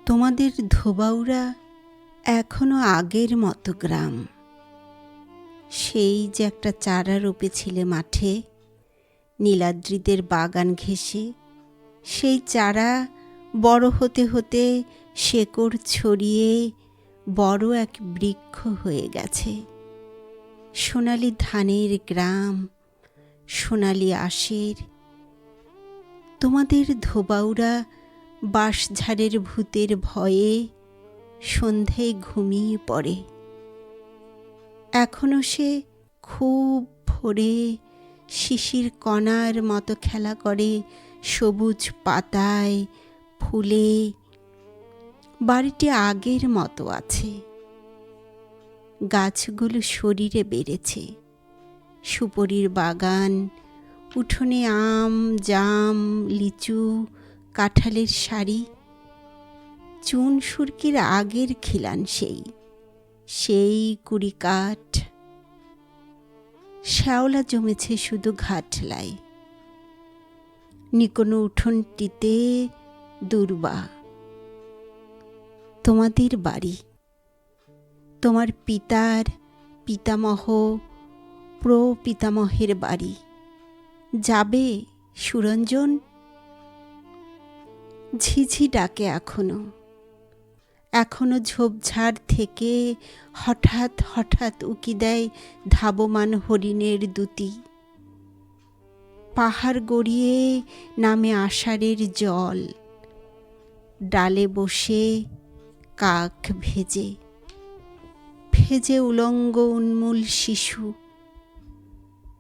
তোমাদের ধোবাউড়া এখনো আগের মতো গ্রাম। সেই যে একটা চারা রোপেছিলে মাঠে, নীলাদ্রিদের বাগান ঘেঁষে, সেই চারা বড় হতে হতে শেকড় ছড়িয়ে বড় এক বৃক্ষ হয়ে গেছে। সোনালি ধানের গ্রাম, সোনালি আঁশের। তোমাদের ধোবাউড়া বাঁশঝাড়ের ভূতের ভয়ে সন্ধ্যায় ঘুমিয়ে পড়ে। এখনো সে খুব ভোরে শিশির কণার মতো খেলা করে সবুজ পাতায়, ফুলে। বাড়িটি আগের মতো আছে। গাছগুলো শরীরে বেড়েছে। সুপরির বাগান, উঠোনে আম, জাম, লিচু, কাঁঠালের সারি। চুন সুরকির আগের খিলান সেই কুড়ি কাঠ। শ্যাওলা জমেছে শুধু ঘাটলায়। নিকোনো উঠোনটিতে দূর্বা। তোমাদের বাড়ি, তোমার পিতার পিতামহ প্রপিতামহের বাড়ি। যাবে সুরঞ্জন? ঝিঝি ডাকে এখনো ঝোপঝাড় থেকে হঠাৎ হঠাৎ উকি দেয় ধাবমান হরিণের দুটি। পাহাড় গড়িয়ে নামে আষাঢ়ের জল। ডালে বসে কাক ভেজে উলঙ্গ উন্মূল শিশু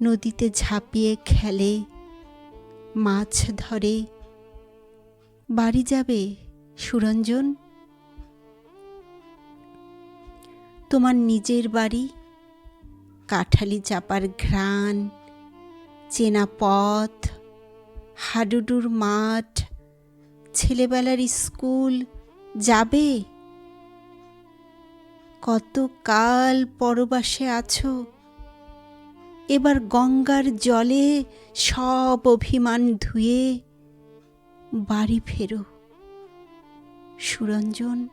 নদীতে ঝাঁপিয়ে খেলে, মাছ ধরে। বাড়ি যাবে সুরঞ্জন? তোমার নিজের বাড়ি, কাঁঠালি চাপার ঘ্রাণ, চেনা পথ, হাডুডুর মাঠ, ছেলেবেলার স্কুল। যাবে? কতকাল পরবাসে আছো। এবার গঙ্গার জলে সব অভিমান ধুয়ে বাড়ি ফেরো সুরঞ্জন।